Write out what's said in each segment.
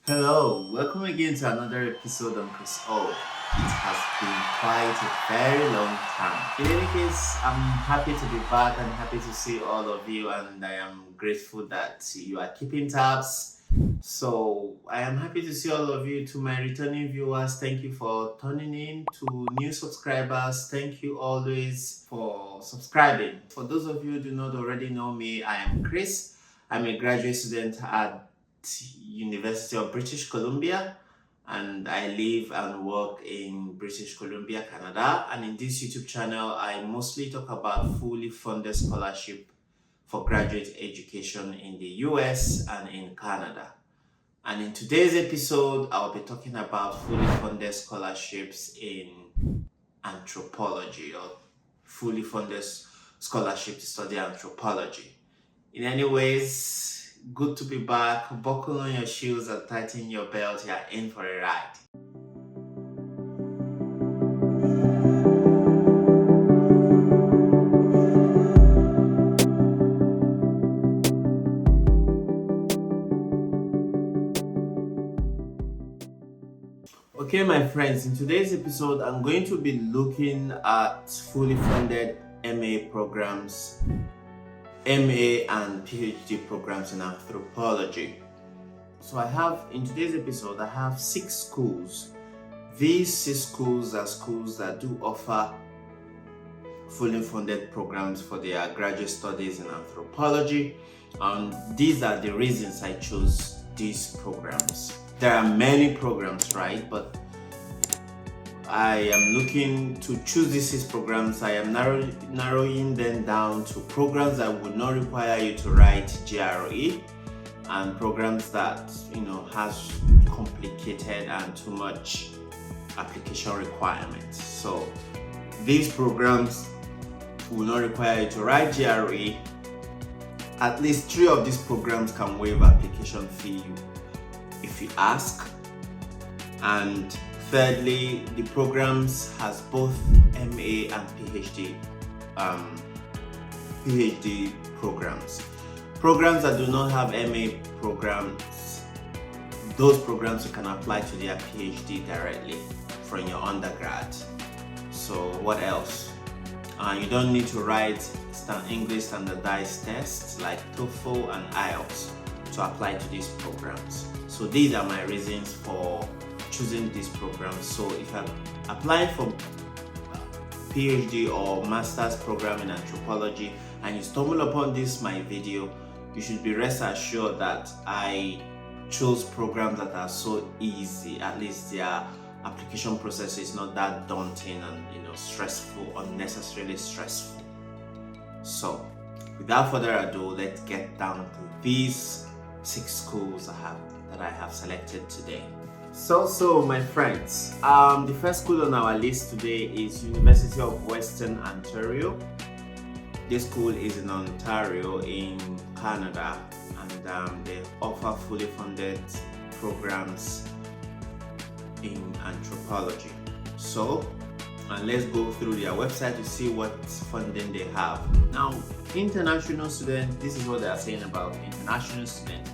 Hello, welcome again to another episode on Chrys-O. It has been quite a very long time. In any case, I'm happy to be back. I'm happy to see all of you, and I am grateful that you are keeping tabs. So, I am happy to see all of you. To my returning viewers, thank you for tuning in. To new subscribers, thank you always for subscribing. For those of you who do not already know me, I am Chris. I'm a graduate student at University of British Columbia, and I live and work in British Columbia, Canada. And in this YouTube channel, I mostly talk about fully funded scholarship for graduate education in the US and in Canada. And in today's episode, I'll be talking about fully funded scholarships in anthropology, or fully funded scholarship to study anthropology. In any ways, good to be back. Buckle on your shoes and tighten your belt. You're in for a ride. Okay, my friends, in today's episode, I'm going to be looking at fully funded MA programs, MA and PhD programs in anthropology. So in today's episode, I have 6 schools. These 6 schools are schools that do offer fully funded programs for their graduate studies in anthropology. And these are the reasons I chose these programs. There are many programs, right? But I am looking to choose these 6 programs. I am narrowing them down to programs that would not require you to write GRE, and programs that has complicated and too much application requirements. So these programs will not require you to write GRE. At least 3 of these programs can waive application fee if you ask. And thirdly, the programs has both MA and PhD programs. Programs that do not have MA programs, those programs you can apply to their PhD directly from your undergrad. So what else? You don't need to write English standardized tests like TOEFL and IELTS to apply to these programs. So these are my reasons for choosing these programs. So if I'm applying for PhD or master's program in anthropology and you stumble upon my video, you should be rest assured that I chose programs that are so easy. At least their application process is not that daunting and stressful, unnecessarily stressful. So without further ado, let's get down to these 6 schools that I have selected today. So my friends, the first school on our list today is University of Western Ontario. This school is in Ontario in Canada, and they offer fully funded programs in anthropology. So, and let's go through their website to see what funding they have. Now, international students, this is what they are saying about international students.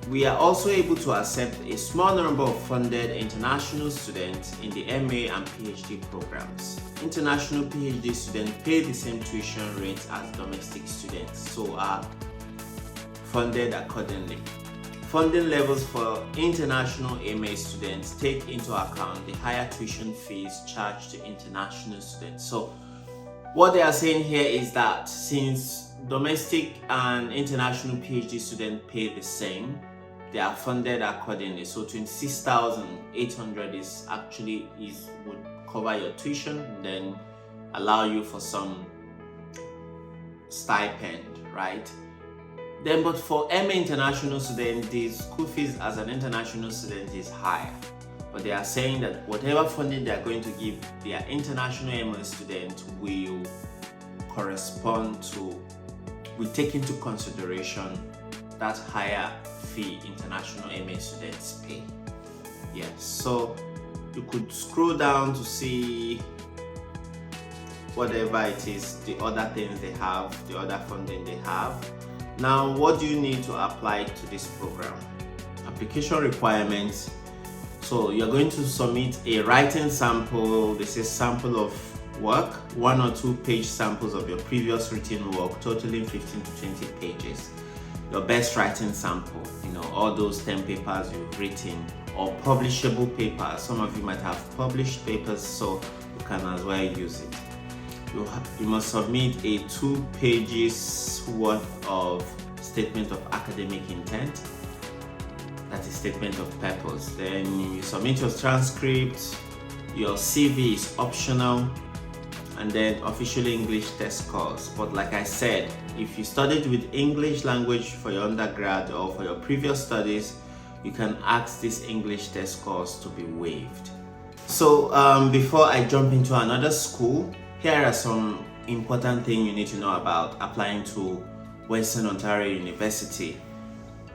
We are also able to accept a small number of funded international students in the MA and PhD programs. International PhD students pay the same tuition rates as domestic students, so are funded accordingly. Funding levels for international MA students take into account the higher tuition fees charged to international students. So what they are saying here is that since domestic and international PhD students pay the same, they are funded accordingly. So 26,800 would cover your tuition and then allow you for some stipend, right? Then, but for MA international students, the school fees as an international student is higher. But they are saying that whatever funding they are going to give their international MA students will take into consideration that higher fee international MA students pay. Yes, so you could scroll down to see whatever it is, the other things they have, the other funding they have. Now, what do you need to apply to this program? Application requirements. So you're going to submit a writing sample. This is sample of work, 1 or 2 page samples of your previous written work, totaling 15 to 20 pages. Your best writing sample, all those 10 papers you've written, or publishable papers. Some of you might have published papers, so you can as well use it. You must submit a 2 pages worth of statement of academic intent. That is statement of purpose. Then you submit your transcript. Your CV is optional, and then official English test scores. But like I said, if you studied with English language for your undergrad or for your previous studies, you can ask these English test scores to be waived. So before I jump into another school, here are some important things you need to know about applying to Western Ontario University.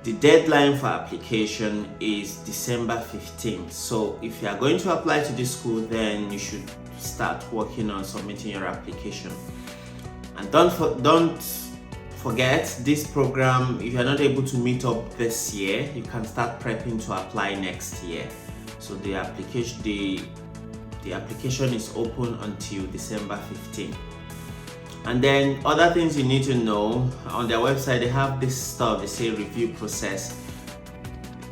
The deadline for application is December 15th. So if you are going to apply to this school, then you should start working on submitting your application. And don't forget this program. If you're not able to meet up this year, you can start prepping to apply next year. So the application is open until December 15th. And then other things you need to know, on their website they have this stuff, they say review process.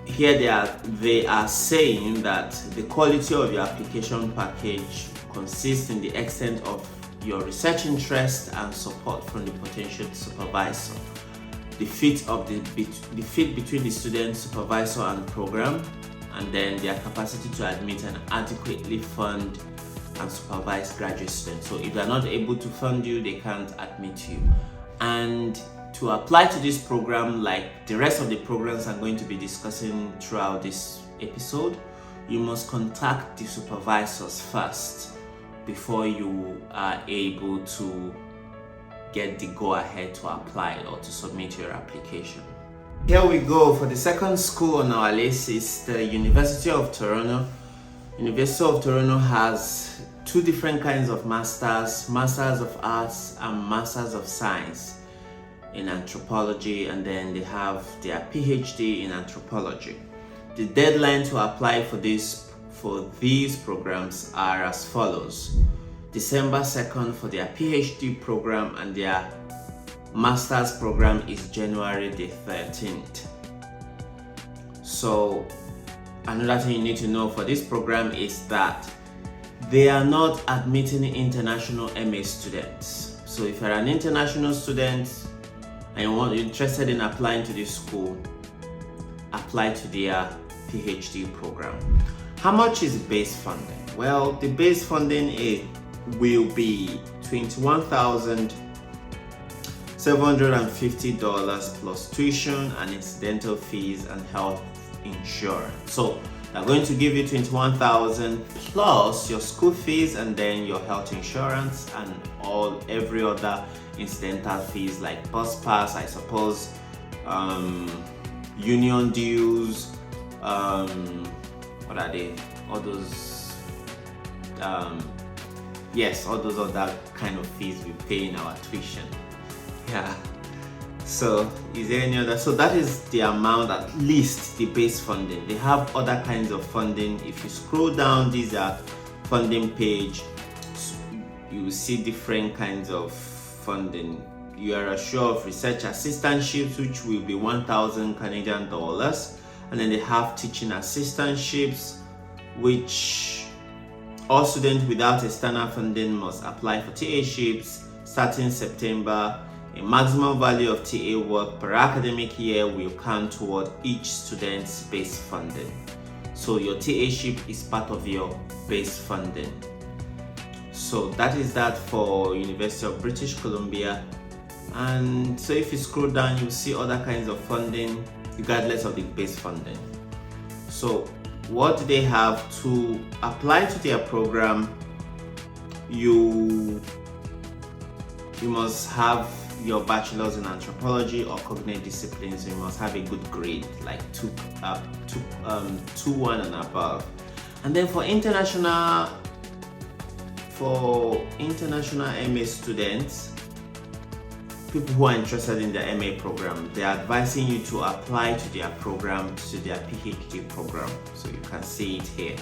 Here they are saying that the quality of your application package consists in the extent of your research interest and support from the potential supervisor, the fit between the student, supervisor and program, and then their capacity to admit and adequately fund and supervise graduate students. So if they're not able to fund you, they can't admit you. And to apply to this program, like the rest of the programs I'm going to be discussing throughout this episode, you must contact the supervisors first before you are able to get the go-ahead to apply or to submit your application. Here we go. For the second school on our list is the University of Toronto. University of Toronto has 2 different kinds of masters of arts and masters of science in anthropology, and then they have their PhD in anthropology. The deadline to apply for these programs are as follows: December 2nd for their PhD program, and their master's program is January the 13th. So another thing you need to know for this program is that they are not admitting international MA students. So if you're an international student and you're interested in applying to this school, apply to their PhD program. How much is base funding? Well, the base funding will be $21,750 plus tuition and incidental fees and health insurance. So they're going to give you $21,000 plus your school fees and then your health insurance and every other incidental fees like bus pass, I suppose, union dues, what are they? All those, yes, all those other kind of fees we pay in our tuition. Yeah. So is there any other? So that is the amount, at least the base funding. They have other kinds of funding. If you scroll down, these are funding page. You will see different kinds of funding. You are assured of research assistantships, which will be 1,000 Canadian dollars, and then they have teaching assistantships, which all students without external funding must apply for TA-ships starting September. A maximum value of TA work per academic year will count toward each student's base funding. So your TA-ship is part of your base funding. So that is that for University of British Columbia. And so if you scroll down, you'll see other kinds of funding regardless of the base funding. So what do they have to apply to their program? You must have your bachelor's in anthropology or cognate disciplines. So you must have a good grade, like 2.1 and above. And then for international MA students, people who are interested in the MA program, they are advising you to apply to their program, to their PhD program. So you can see it here.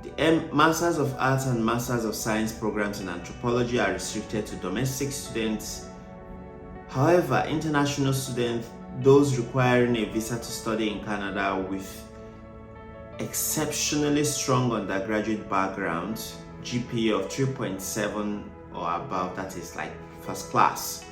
The Masters of Arts and Masters of Science programs in anthropology are restricted to domestic students. However, international students, those requiring a visa to study in Canada with exceptionally strong undergraduate backgrounds, GPA of 3.7 or above, that is like first class,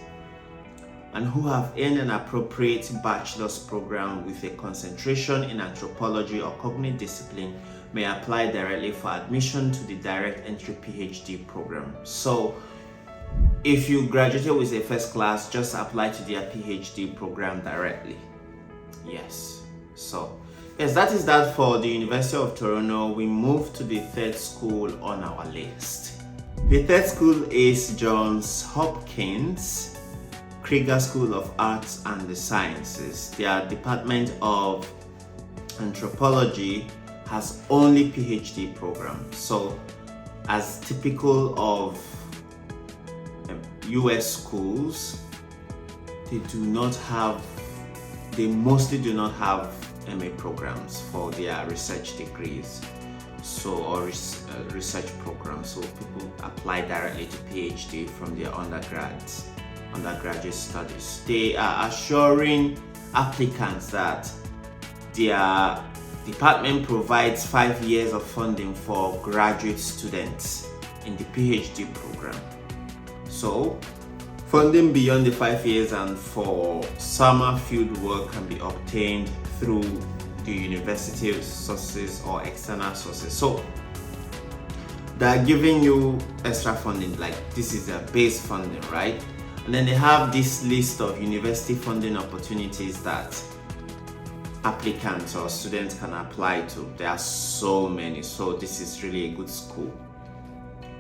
and who have earned an appropriate bachelor's program with a concentration in anthropology or cognitive discipline may apply directly for admission to the direct entry PhD program. So if you graduated with a first class, just apply to their PhD program directly. Yes. So yes, that is that for the University of Toronto. We move to the third school on our list. The third school is Johns Hopkins Krieger School of Arts and the Sciences. Their Department of Anthropology has only PhD programs. So as typical of US schools, they mostly do not have MA programs for their research degrees, or research programs. So people apply directly to PhD from their undergraduate studies. They are assuring applicants that their department provides 5 years of funding for graduate students in the PhD program. So funding beyond the 5 years and for summer field work can be obtained through the university sources or external sources. So they're giving you extra funding, like this is their base funding, right? And then they have this list of university funding opportunities that applicants or students can apply to. There are so many, so this is really a good school.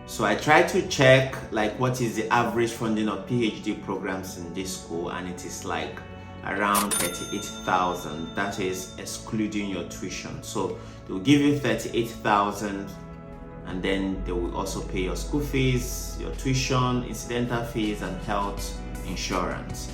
So I tried to check like what is the average funding of PhD programs in this school, and it is like around 38,000. That is excluding your tuition. So they will give you 38,000, and then they will also pay your school fees, your tuition, incidental fees, and health insurance.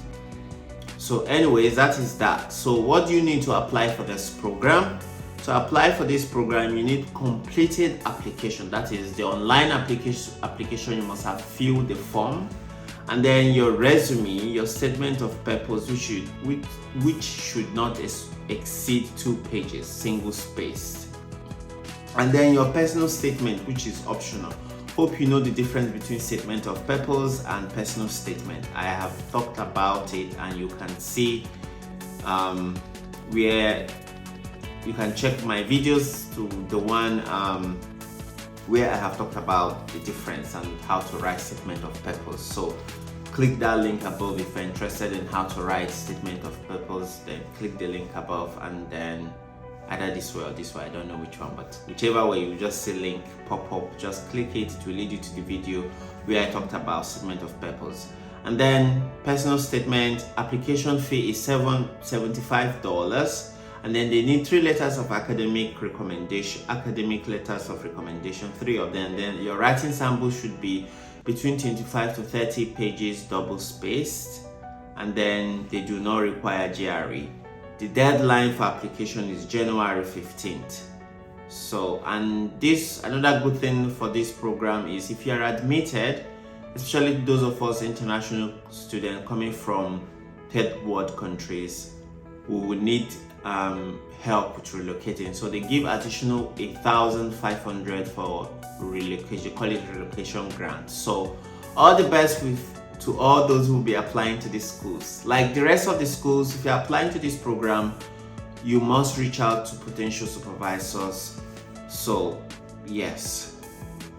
So anyways, that is that. So what do you need to apply for this program? To apply for this program, you need completed application. That is the online application. You must have filled the form, and then your resume, your statement of purpose, which should not exceed 2 pages, single spaced, and then your personal statement, which is optional. Hope you know the difference between statement of purpose and personal statement. I have talked about it, and you can see where you can check my videos to the one where I have talked about the difference and how to write statement of purpose. So click that link above if you're interested in how to write statement of purpose. Then click the link above, and then either this way or this way, I don't know which one, but whichever way, you just see link pop up, just click it. It will lead you to the video where I talked about statement of purpose. And then personal statement application fee is $75, and then they need 3 letters of academic letters of recommendation, 3 of them. Then your writing sample should be between 25 to 30 pages, double spaced, and then they do not require GRE. The deadline for application is January 15th. So, and another good thing for this program is if you are admitted, especially those of us international students coming from third world countries, we will need help with relocating. So they give additional $1,500 for relocation, call it relocation grant. So all the best to all those who will be applying to these schools. Like the rest of the schools, if you're applying to this program, you must reach out to potential supervisors. So yes,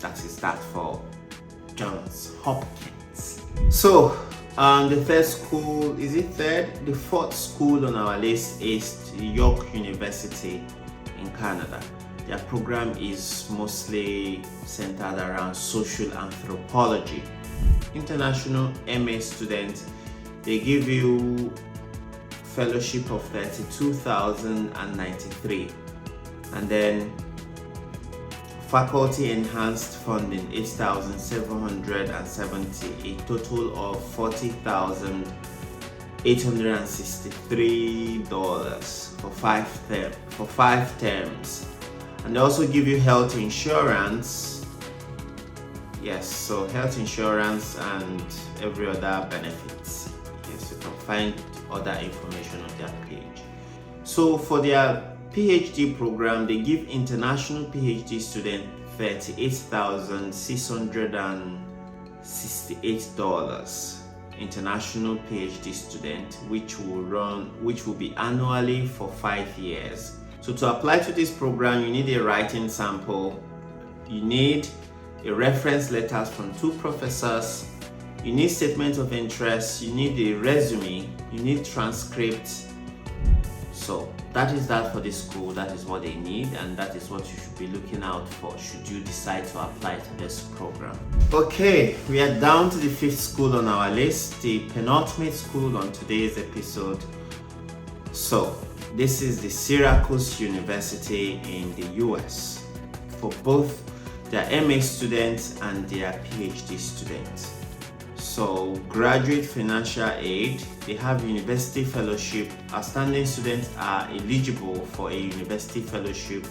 that is that for Johns Hopkins. So the third school, is it third? The fourth school on our list is York University in Canada. Their program is mostly centered around social anthropology. International MA students, they give you fellowship of $32,093, and then faculty enhanced funding 8,770, a total of $40,863 for 5 terms. And they also give you health insurance. Yes, so health insurance and every other benefits. Yes, you can find other information on their page. So for their PhD program, they give international PhD student $38,668. International PhD student, which will be annually for 5 years. So to apply to this program, you need a writing sample, you need a reference letters from 2 professors, you need statement of interest, you need a resume, you need transcript. So that is that for this school. That is what they need, and that is what you should be looking out for should you decide to apply to this program. Okay, we are down to the 5th school on our list, the penultimate school on today's episode. So this is the Syracuse University in the US for both their MA students and their PhD students. So graduate financial aid, they have university fellowship. Outstanding students are eligible for a university fellowship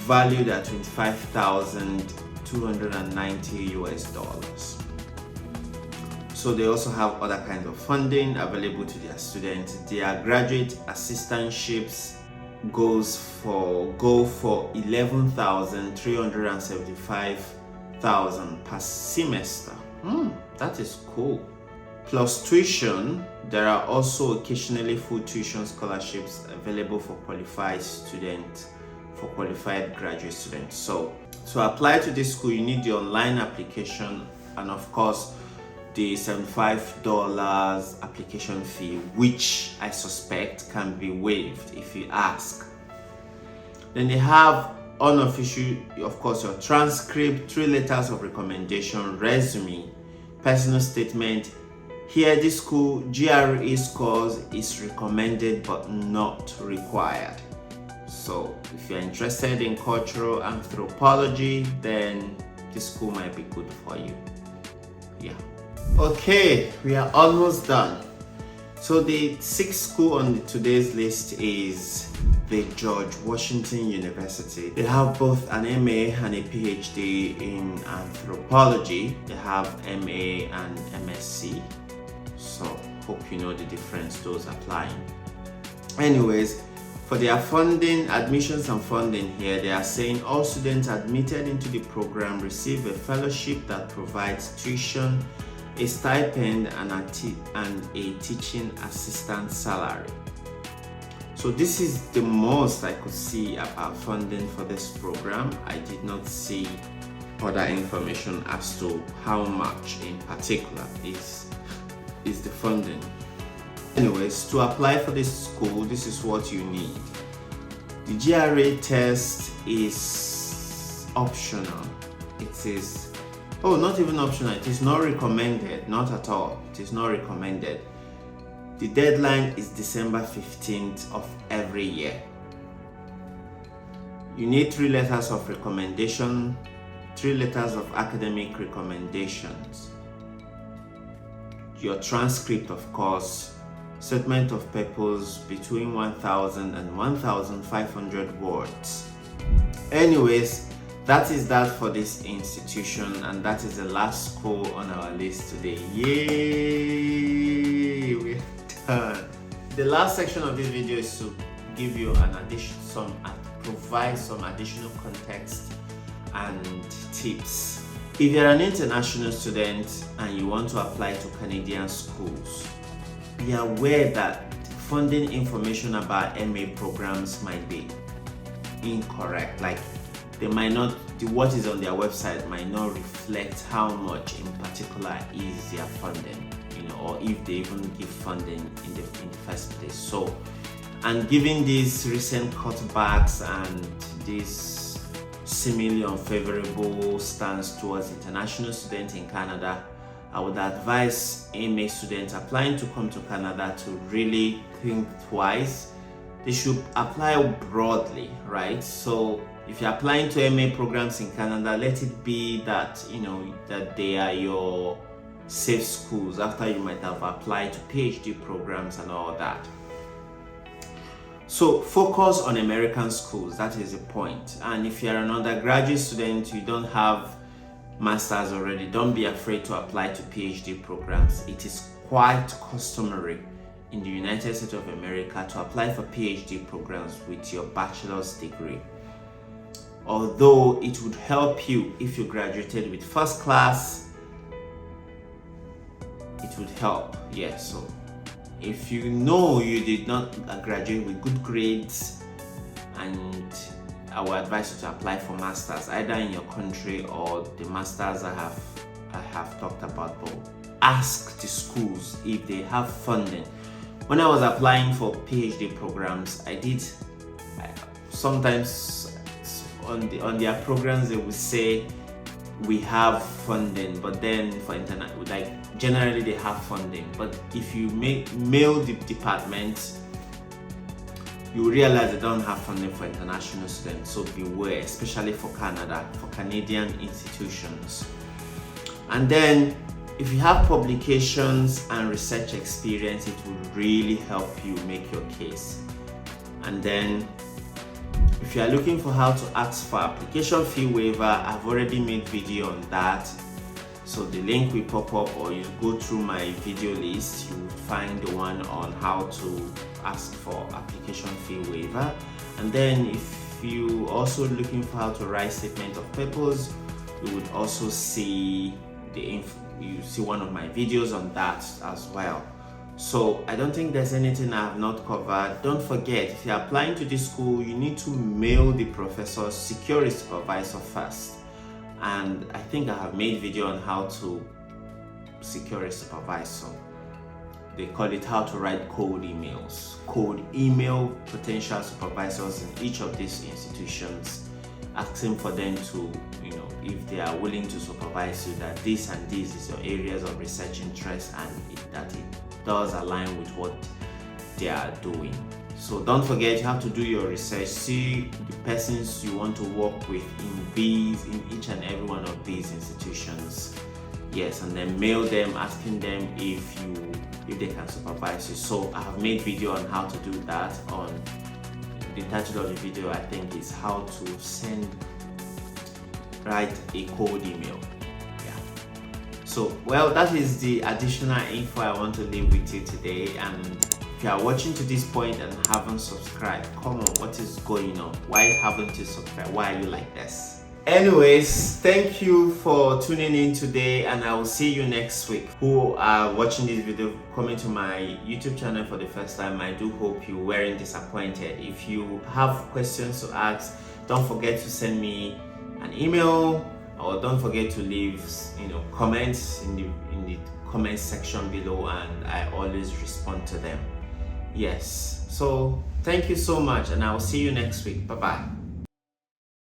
valued at $25,290. So they also have other kinds of funding available to their students. Their graduate assistantships go for $11,375 per semester. That is cool. Plus tuition, there are also occasionally full tuition scholarships available for qualified students, for qualified graduate students. So to apply to this school, you need the online application and of course the $75 application fee, which I suspect can be waived if you ask. Then they have unofficial, of course, your transcript, 3 letters of recommendation, resume, personal statement. Here, this school, GRE scores is recommended but not required. So if you're interested in cultural anthropology, then this school might be good for you. Yeah. Okay, we are almost done. So the 6th school on today's list is the George Washington University. They have both an MA and a PhD in anthropology. They have MA and MSc. So hope you know the difference, those applying. Anyways, for their funding, admissions and funding here, they are saying all students admitted into the program receive a fellowship that provides tuition, a stipend, and a teaching assistant salary. So this is the most I could see about funding for this program. I did not see other information as to how much in particular is the funding. Anyways, to apply for this school, this is what you need. The GRE test is optional. It is, not even optional, it is not recommended, not at all. It is not recommended. The deadline is December 15th of every year. You need 3 letters of recommendation, 3 letters of academic recommendations, your transcript, of course, statement of purpose between 1,000 and 1,500 words. Anyways, that is that for this institution, and that is the last school on our list today. Yay! We're done. The last section of this video is to give you provide some additional context and tips. If you're an international student and you want to apply to Canadian schools, be aware that funding information about MA programs might be incorrect. Like they might not, what is on their website might not reflect how much in particular is their funding, or if they even give funding in the first place. So, and given these recent cutbacks and this seemingly unfavorable stance towards international students in Canada, I would advise MA students applying to come to Canada to really think twice. They should apply broadly, right? So If you're applying to MA programs in Canada, let it be that that they are your safe schools after you might have applied to PhD programs and all that. So focus on American schools, that is the point. And if you're an undergraduate student, you don't have masters already, don't be afraid to apply to PhD programs. It is quite customary in the United States of America to apply for PhD programs with your bachelor's degree. Although it would help you if you graduated with first class, it would help. Yes, so if you know you did not graduate with good grades, and I would advise you to apply for masters either in your country or the masters I have talked about. But ask the schools if they have funding. When I was applying for PhD programs, sometimes on their programs they would say we have funding, but then for generally they have funding. But if you mail the department, you realize they don't have funding for international students. So beware, especially for Canada, for Canadian institutions. And then if you have publications and research experience, it will really help you make your case. And then if you are looking for how to ask for application fee waiver, I've already made video on that. So the link will pop up, or you go through my video list, you will find the one on how to ask for application fee waiver. And then if you also looking for how to write statement of purpose, you would also see you see one of my videos on that as well. So I don't think there's anything I have not covered. Don't forget, if you're applying to this school, you need to mail the professor, secure a supervisor first. And I think I have made video on how to secure a supervisor. They call it how to write cold emails. Cold email potential supervisors in each of these institutions, asking for them to, if they are willing to supervise you, that this and this is your areas of research interest, and that it does align with what they are doing. So don't forget, you have to do your research, see the persons you want to work with in each and every one of these institutions. Yes, and then mail them asking them if they can supervise you. So I have made video on how to do that. On the title of the video, I think, is how to write a cold email. So, well, that is the additional info I want to leave with you today. And if you are watching to this point and haven't subscribed, come on, what is going on? Why haven't you subscribed? Why are you like this? Anyways, thank you for tuning in today, and I will see you next week. Who are watching this video, coming to my YouTube channel for the first time, I do hope you weren't disappointed. If you have questions to ask, don't forget to send me an email, or don't forget to leave comments in the comment section below, and I always respond to them. Yes, so thank you so much, and I will see you next week. Bye bye.